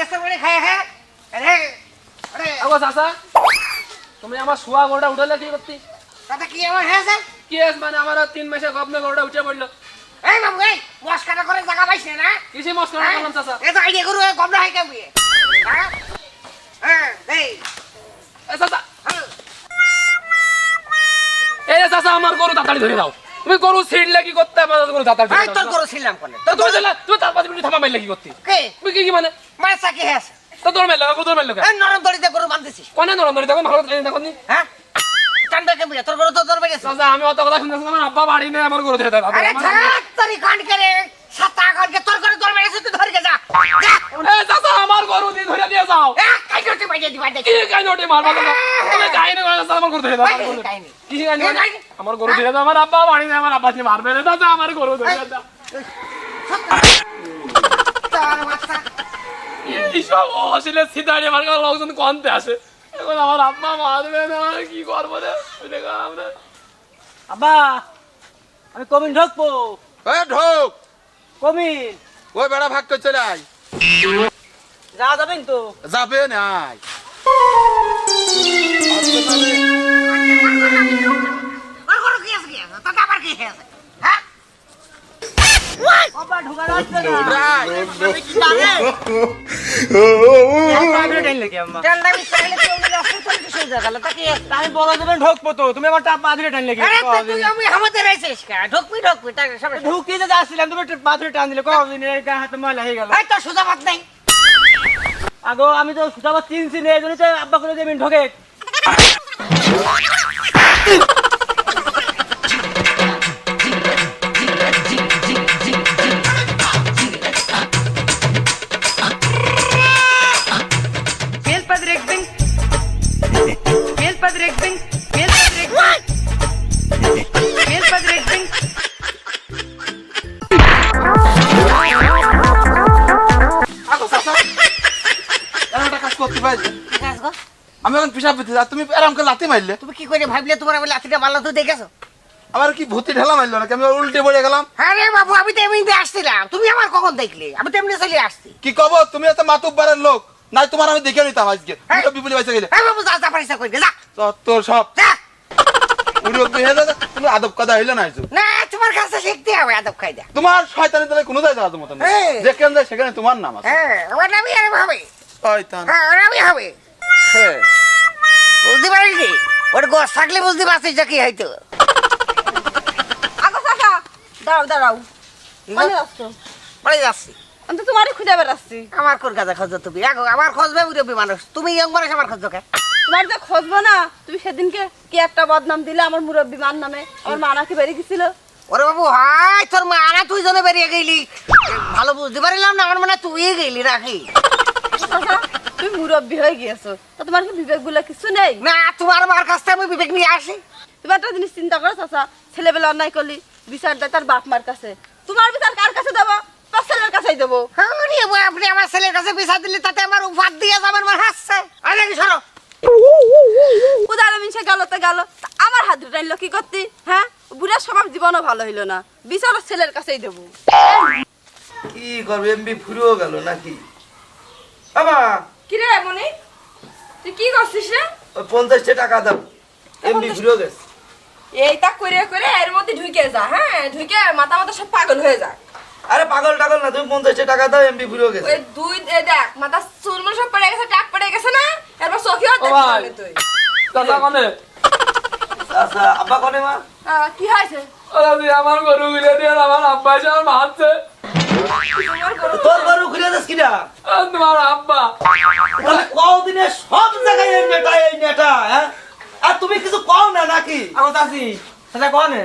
দেশের বাড়ি খায় হ্যাঁ আরে আরে আগো চাচা তুমি আমার শুয়া গরুটা উঠালে কি করতি তাতে কি আমার হয়েছে কি আছে মানে আমার 3 মাসে গপনে গরুটা উঠে পড়লো এই বাবু এই মস্কাটা করে জায়গা পাইছ না কিসে মস্করা করলাম চাচা এ তো আইডিয়া করু গবনা হয় কেমন হ্যাঁ হ্যাঁ এই এ চাচা এই চাচা আমার গরু তাড়াতাড়ি ধরে দাও তুমি গরু ছিড়লে কি করতে আমার গরু তাড়াতাড়ি এই তোর গরু ছিলাম কোনে তো তুই তার 5 মিনিট থামা মাইলে কি করতি কে তুই কি মানে মারসা কি হয়েছে তো দৌড় মারলো দৌড় মারলো এই নরম দড়িতে গরু বাঁধতেছিস কোনে নরম ধরে দেখো ভালো দেখো নি হ্যাঁ কান্দা কেমন তোর গরু তো দৌড় বেরিয়েছে চাচা আমি অত কথা শুনতেছি আমার আব্বা বাড়ি নেই আমার গরু ধরে দাও আরে ছাড় তোরি কান করে সাতা কানকে তোর গরু দৌড় বেরিয়েছে তুই ধরে যা এ চাচা আমার গরু দিয়ে ধরে দিয়ে যাও কাই করতে বাইরে দিবা দেখ কি কাই নটি মারবা না তুমি কাহিনী করে চাচা আমার গরু ধরে দাও কি কাহিনী আমার গরু ধরে দাও আমার আব্বা বাড়ি নেই আমার আব্বা কি মারবে না চাচা আমার গরু ধরে দাও তার মাথা এইসব আসলে সিধারে আমার কাছে লোকজন কমতে আসে এখন আমার আব্বা মারবে না কি করবো রে আমরা আব্বা আমি কমিন ঢুকবো এ ঢোক কমিন ওই বেড়া ভাগ করে চলে আয় যাওয়া যাবেন তো যাবে নাই ওর গরু কি আছে তাতে আবার কি হয়েছে হ্যাঁ আব্বা ঢোকা যাচ্ছে না রাই আমি কি পারে আমি টাইম লাগে আম্মা তেলটা মিশাইলে তুই ওই রাস্তা চলে গেছিস জায়গা তাকে আমি বড় দেবেন ঢুকবো তো তুমি আমার টাপ মাঝে টাইম লাগে আরে তুই আমি আমাদের আইছিস কা ঢুকবি তার সব ঢুকিয়ে যে যাচ্ছিলাম তুমি মাঝে টান দিলে কদিন গা হাতে ময়লা হয়ে গেল এই তো সুজা বাদ নাই আগো আমি তো সুতাবার চিনছি না এই জন্য তো আব্বা করে দেবেন ঢোকে একটা কাজ করতে পারি ঠিক আছে গো আমি এখন পিসাব পেতে যা তুমি আরাম করে লাথি মারলে তুমি কি করে ভাবলে তোমার আমি লাঠিটা মারলা তুই দেখেছো আমার কি ভূতি ঢেলা মারলো না আমি উল্টে পড়ে গেলাম আরে বাবু আমি তো এমনিতে আসছিলাম তুমি আমার কখন দেখলে আমি তো এমনি চলে আসছি কি কব তুমি একটা মাতুব্বারের লোক নাই তোমার আমি দেখে নিতাম আজকে তুমি তো বিপুলি বাইসে গেলে এই বাবু যা পারিস কই যা তোর সব যা উড়ি অব্দি হয়ে যাবে তুমি আদব কথা হইলে না আইছো না তোমার কাছে শিখতে হবে আদব কায়দা তোমার শয়তানি তাহলে কোনো যায় যাওয়ার মতন হ্যাঁ। যেখানে যায় সেখানে তোমার নাম আছে হ্যাঁ আমার নামই আর হবে শয়তান হ্যাঁ আর আমি হবে হ্যাঁ বুঝতে পারিস ওর গোস থাকলে বুঝতে পারছিস যে কি হয়তো আগো কাকা দাঁড়াও দাঁড়াও মানে আসছো বাড়ি যাচ্ছি আমি তো তোমারই খুঁজে বেড়াচ্ছি আমার কোন কাজে খোঁজো তুমি আমার খোঁজবে মুরব্বী মানুষ তুমি ইয়ং মানুষ আমার খোঁজো কে তোমার তো খুঁজবো না তুমি সেদিনকে কি একটা বদনাম দিলে আমার মুরব্বী মার নামে আমার মা নাকি বেরিয়ে গেছিল ওরে বাবু হাই তোর মা না তুই জনে বেরিয়ে গেলি ভালো বুঝতে পারলাম না আমার মনে হয় তুই গেলি রাখি কাকা, তুমি মুরব্বী হয়ে গিয়েছো তো তোমার কি বিবেক গুলো কিছু নেই না তোমার মার কাছ থেকে আমি বিবেক নিয়ে আসি তুমি একটা জিনিস চিন্তা করো চাচা ছেলেবেলা অন্যায় করলি বিচার দেয় তার বাপ মার কাছে তোমার বিচার কার কাছে দেবো তোর ছেলের কাছেই দেবো আরে বাবা, আপনি আমার ছেলের কাছে বিচার দিলে তাতে আমার উপাদ দিয়ে যাবেন আমার হাসছে আরে কি সরো উদাহরণ মিশে গেল তো গেল তা আমার হাত ধরে টানলো কি করতি হ্যাঁ বুড়ার স্বভাব জীবনও ভালো হইলো না বিচার ওর ছেলের কাছেই দেবো কি করবে এমবি ফুরিও গেল নাকি বাবা কিরে মনি তুই কি করছিস রে ওই 50 টাকা দাও এমবি ফুরিও গেছে এইটা করে করে এর মধ্যে ঢুকে যা হ্যাঁ ঢুকে মাথা মাথা সব পাগল হয়ে যায় আরে পাগল টাগল না তুমি 50 টাকা দাও এমবি ফুরিও গেছে ওই দুই দেখ মাথা চুলমুল সব পড়ে গেছে টাক পড়ে গেছে না এরপর চোখেও ও ভাই। দেখছিস তুই চাচা কোনে আচ্ছা আব্বা কোনে মা কি হয়েছে আমার গরু গুলো দিয়ে আমার আব্বা এসে আমার মারছে তোর গরু খুলে দাস কিনা তোমার আব্বা তাহলে কদিনে সব জায়গায় এই নেটা হ্যাঁ আর তুমি কিছু কও না নাকি আগো চাচি সেটা কনে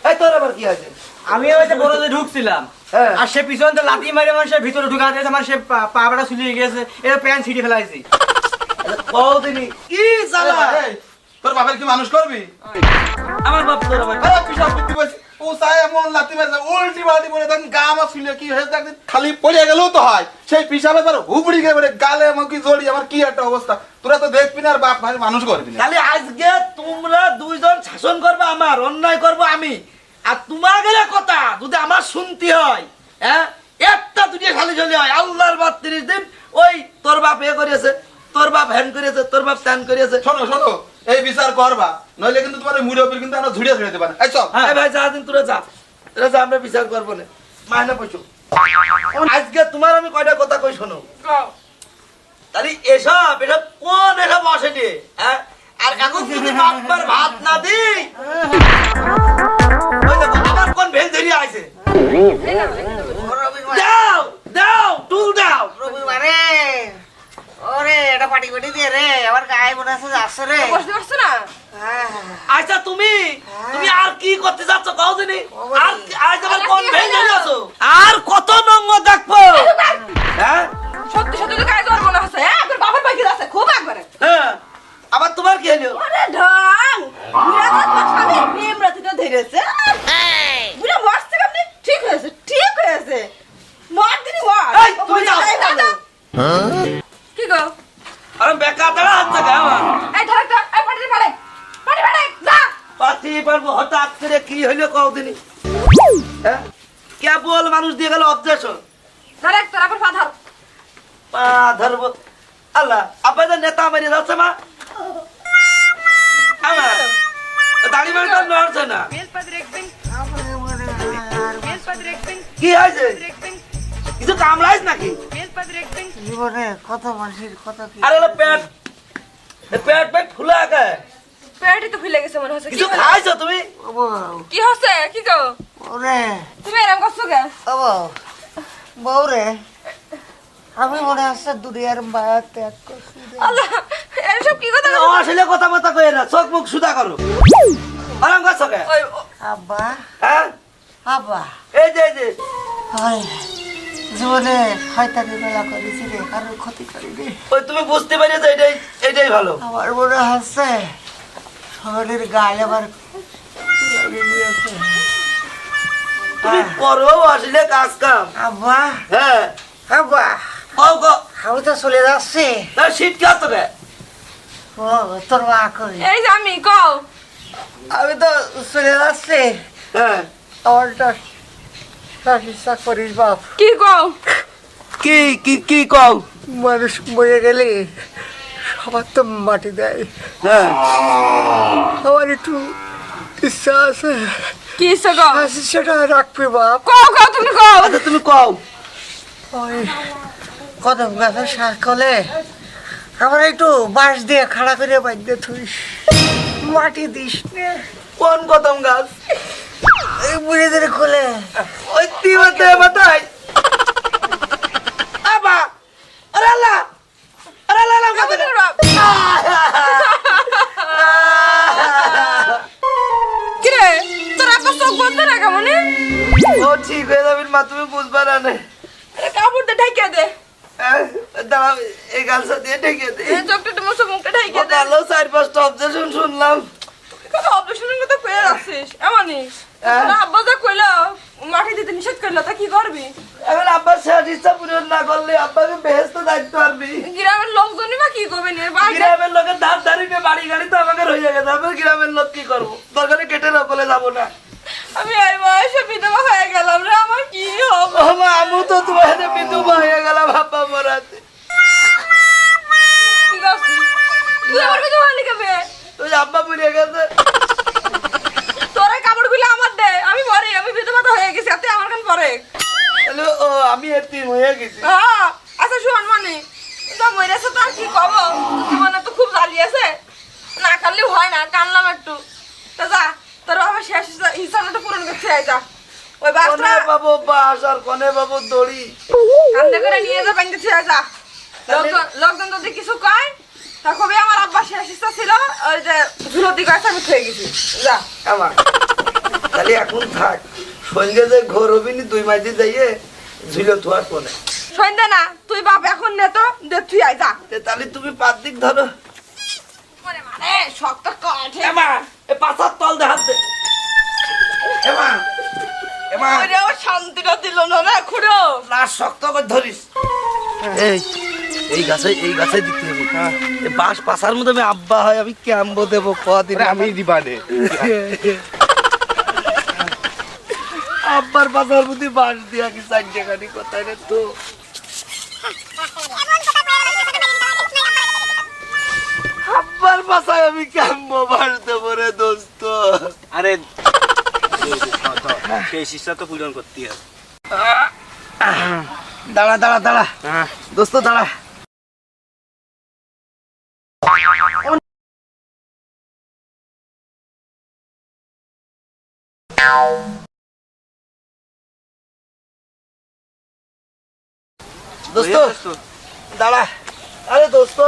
এই তোর আবার কি আছে আমি ওই যে বড় যে ঢুকছিলাম হ্যাঁ। আর সে পিছন তো লাথি মারে মানুষের ভিতরে ঢুকা দিয়েছে আমার সে পাটা ছুলিয়ে গিয়েছে এর প্যান্ট ছিঁড়ে ফেলাইছি কদিনই কি জ্বালা এই, তোর বাপের কি মানুষ করবি আমার বাপ তোর আবার আরে পিসাব পেতে বসে ও সাই এমন লাথি মারছে উল্টি বাড়ি পড়ে তখন গা আমার শুলে কি হয়েছে একদিন খালি পড়ে গেলেও তো হয় সেই পিসাবে তার হুবড়ি গিয়ে পড়ে গালে আমার কি জড়ি আমার কি একটা অবস্থা তোরা তো দেখবি না আর বাপ ভাই মানুষ করবি না খালি আজকে তোমরা দুইজন শাসন করবে আমার অন্যায় করব আমি আর তোমার গেলে কথা যদি আমার শুনতে হয় হ্যাঁ একটা দুটো খালি চলে হয় আল্লাহর বাদ 30 দিন ওই বাপ এ করেছে, তোর বাপ হ্যান করেছে, তোর বাপ ত্যান করেছে। শোনো শোনো, এই বিচার করবা, নইলে কিন্তু তোমার এই মুরব্বীর কিন্তু আমরা ঝুড়িয়ে ছেড়ে দেবা না। এই চল। এই ভাই যা দিন তোরা যা, তোরা যা, আমরা বিচার করবো না, মাইনে পয়সা। আজকে তোমার আমি কয়টা কথা কই শোনো, তাহলে এসব কোন এসব আসেনি, হ্যাঁ? আর এখন যদি বাপমার ভাত না দিই, ওই দেখো আবার কোন ভেল ধরি আইছে। দাও দাও, টুল দাও। রবিবারে ওরে এটা পাটি পাটি দিয়ে রে আবার গায়ে মনে আছে যাচ্ছে রে। বসতে পারছো না? হ্যাঁ, আচ্ছা তুমি তুমি আর কি করতে যাচ্ছ কাউ জানি? আর আজ আবার কোন ভেল ধরি আছো? আর কত নঙ্গ দেখবো, হ্যাঁ? সত্যি সত্যি তো কাজ করবো না হচ্ছে, হ্যাঁ? তোর বাবার বাকি আছে খুব একবারে। হ্যাঁ, আবার তোমার কি হলো? আরে ঢং, বুড়া তো তোর স্বামীর প্রেম রাতিটা ধরেছে। বুড়া মরছে কেমনি? ঠিক হয়েছে, ঠিক হয়েছে। মর দিনি মর। এই, তুমি যাও। কি গো? আরে বেকার দাঁড়া হাত থেকে আমার। এই ঢাকটা, এই পাটি পাড়ে। পাটি পাড়ে, যা। পাতি পারবো হঠাৎ করে কি হইলো কদিনই, হ্যাঁ? কেবল মানুষ দিয়ে গেল অবজেকশন, ডাইরেক্ট তোর আবার ফাধার। পা ধরবো। আল্লাহ আপনাদের নেতা মেরে যাচ্ছে মা আমার দাড়ি মাড়িটা নড়ছে না, কি হয়েছে? কিছু কামড়াইস নাকি? জীবনে কত মানুষের কত কি আরে হলো পেট পেট পেট ফুলে আগে পেটই তো ফুলে গেছে মনে হচ্ছে। কিছু খাইছো তুমি? কি হচ্ছে? কি গো? ওরে তুমি এরকম করছো কে? ও বউ রে, আমি মনে হচ্ছে দুনিয়ার মায়া ত্যাগ করছি রে। আল্লাহ, এসব কি কথা? আসলে কথা মতো কই না, চোখ মুখ সুদা করো। আরাম করছো কে? ওই আব্বা, হ্যাঁ, আব্বা, এই যে এই যে হয় জীবনে শয়তানি মেলা করেছি রে, কারোর ক্ষতি করিনি। ওই তুমি বুঝতে পেরেছো, এটাই এটাই ভালো। আমার মনে হচ্ছে শরীরের গায়ে আবার লাগিয়ে দিয়েছে। তুমি করো আসলে কাজ কাম, আব্বা, হ্যাঁ। আব্বা, কও কও, আমি তো চলে যাচ্ছি। না শীত কে তোকে? ও তোর মা কই? এই যে আমি কও। আমি তো চলে যাচ্ছি। হ্যাঁ, আমারটা চিকিৎসা করিস বাপ। কি কও? কি কি কি কও? মানুষ মরে গেলে সবার তো মাটি দেয়, হ্যাঁ, আমার একটু ইচ্ছা আছে, কি ইচ্ছা কও? সেটা রাখবি বাপ। কও কও, তুমি কও। আচ্ছা তুমি কও। ওই কদম গাছের শাকলে আমার একটু বাঁশ দিয়ে খাড়া করে বাঁধতে থুইস, মাটি দিস নে। কোন কদম গাছ? এই বুড়িদের কোলে। ওই তিমতে বাতাই আবা, আরে আল্লাহ, আরে আল্লাহ, আল্লাহ কত কি রে, তোর আব্বা চোখ বন্ধ না কেমনে? ও ঠিক হয়ে যাবে মা, তুমি বুঝবা না নে। আরে কাপড় দিয়ে ঢাকিয়ে দে। দাঁড়াও, এই গালসা দিয়ে ঢেকে দে। এই চোখটা একটু মুছে মুখটা ঢাকিয়ে দে। ভালো 4-5টা অবজেকশন শুনলাম। কত অপারেশনের কথা কয়ে রাখছিস এমনই? তোর আব্বা যা কইলো মাটি দিতে নিষেধ করলো, তা কি করবি? এখন আব্বার শেষ ইচ্ছা পূরণ না করলে আব্বাকে বেহেস্ত দায়িত্ব পারবি। গ্রামের লোকজনই বা কি করবে নিয়ে গ্রামের লোকের ধার ধারি নিয়ে বাড়ি গাড়ি তো আমাকে রয়ে গেছে, আমি গ্রামের লোক কি করবো? দরকারে কেটে নকলে যাবো না। আমি এই বয়সে বিধবা হয়ে গেলাম রে, আমার কি হবে? ও মা, আমি তো তোমার হাতে বিধবা হয়ে গেলাম আব্বা মরাতে। কি করছিস তুই? আমার বিধবা হলি কেবে? তুই আব্বা মরে গেছে। তোর কাপড়গুলো আমার দে, আমি পরে, আমি বিধবা তো হয়ে গেছি, তুই আমার কান পরে। তাহলে ও আমি এতিম হয়ে গেছি। হ্যাঁ, আচ্ছা শোন মানে তো মরেছে তো আর কি কব, জীবনে তো খুব জ্বালিয়েছে, না কানলেও হয় না, কানলাম একটু। তা যা, তোর আমার শেষ ইচ্ছাটা পূরণ করতে আয়, যা ওই বাসটা কনে বাবু বাস আর কনে বাবু দড়ি কান্দে করে নিয়ে যা, বাইন্দে ছেড়ে যা। লোকজন যদি কিছু কয় তা কবি আমার আব্বা শেষ ইচ্ছা ছিল ওই যে ঝুলতি গাছ আমি খেয়ে গেছি, যা। আমার তাহলে এখন থাক, সঙ্গে যে ঘর হবিনি 2 মাইতে যাইয়ে ঝুলে থাক কোনে। সন্ধ্যা না, তুই বাপ এখন নে তো, দে তুই আয়, যা। তাহলে তুমি পাদিক ধরো। মানে শক্ত কাঠে এমা এ পাছার তল দে হাত দে। এমা এমা ওরে আমার শান্তিটা দিল না রে খুড়ো। লাশ শক্ত করে ধরিস। এই এই গাছে দিতে হবে। এই বাঁশ পাছার মধ্যে আমি আব্বা হয় আমি ক্যাম্বো দেবো কদিন আমি দিবানে। আব্বার পাছার মধ্যে বাঁশ দিয়া কি 4 টাকানি কোথায় রে তো। আমি কেমন বাস দেবো রে দোস্ত? আরে সেই শিষ্টা তো পূরণ করতে হবে। দাঁড়া দাঁড়া দাঁড়া দোস্ত দাঁড়া। দোস্ত দাঁড়া। আরে দোস্ত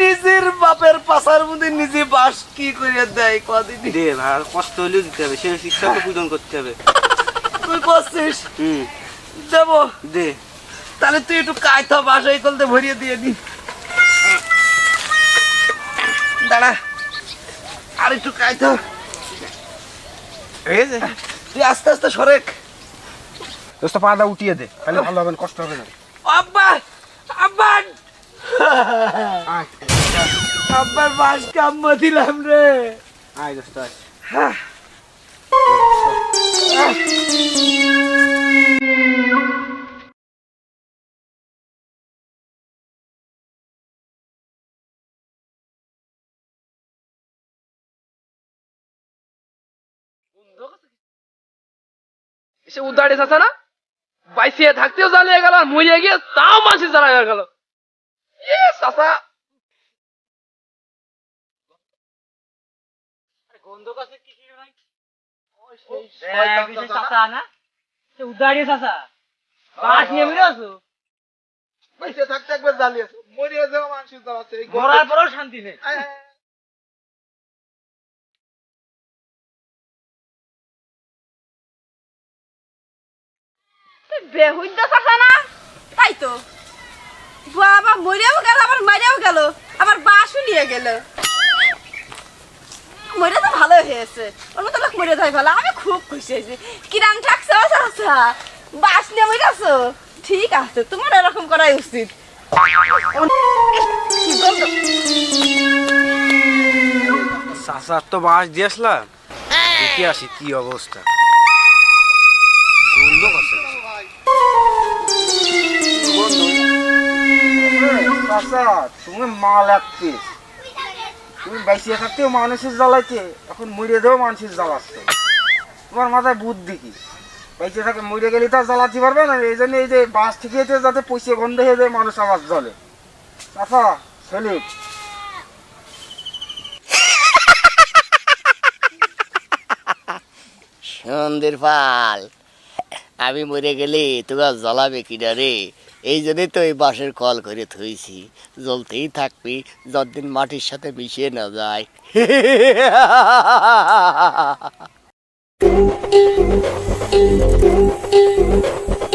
নিজের বাপের পাশার মধ্যে নিজে বাস কি করে দেয় কদিন দে ভাই, কষ্ট হলেও দিতে হবে, সেই শিক্ষা তো পূরণ করতে হবে। তুই করছিস দেবো দে তাহলে তুই একটু কায়থা বাসায় করতে ভরিয়ে দিয়ে দি। দাঁড়া আর একটু কায়থা তুই আস্তে আস্তে সরেক। দোস্ত পাটা উঠিয়ে দে, তাহলে ভালো হবে, কষ্ট হবে না। আব্বা আব্বা আব্বার বাস কাম্য দিলাম রে। আয় দোস্ত আয়। এসে উদ্ধারে আছে না, বাইসিয়ে থাকতেও জ্বালিয়ে গেল, আর মরিয়ে গিয়ে তাও মানুষের জ্বালা হয়ে গেল। চাচা বাইসে থাকতে একবার জ্বালিয়েছে, মরিয়ে যাওয়া মানুষের জ্বালাচ্ছে। এই মরার পরেও শান্তি নেই। বেহুদ্দ চাচা না, তাই তো বাবা মরেও গেল, আবার মারেও গেল, আবার বাসও নিয়ে গেল। মরে তো ভালো হয়েছে, ওর মতো লোক মরে যায় ভালো। আমি খুব খুশি হয়েছি। কিরাম থাকছো চাচা, বাস নিয়ে মরেছো? ঠিক আছে, তোমার এরকম করাই উচিত। কি গন্ধ! চাচার তো বাস দিয়েছিলাম, দেখে আসি কি অবস্থা। গন্ধ করছে। চাচা তুমি মাল এক পিস, তুমি বাইসিয়ে থাকতেও মানুষের জ্বালাইতে, এখন মরে দেও মানুষের জ্বালাচ্ছে। তোমার মাথায় বুদ্ধি কি? বাইসে থাকে মরে গেলে তো আর জ্বালাতে পারবে না, এই জন্য এই যে বাস থেকে যাতে পয়সা গন্ধ হয়ে যায়, মানুষ আবার জ্বলে। চাচা সেলিম সন্ধ্যের পাল, আমি মরে গেলে তোরা জ্বলাবে কিনা রে? এই জন্যই তো এই বাঁশের কল করে থইছি, জ্বলতেই থাকবি যতদিন মাটির সাথে মিশিয়ে না যায়।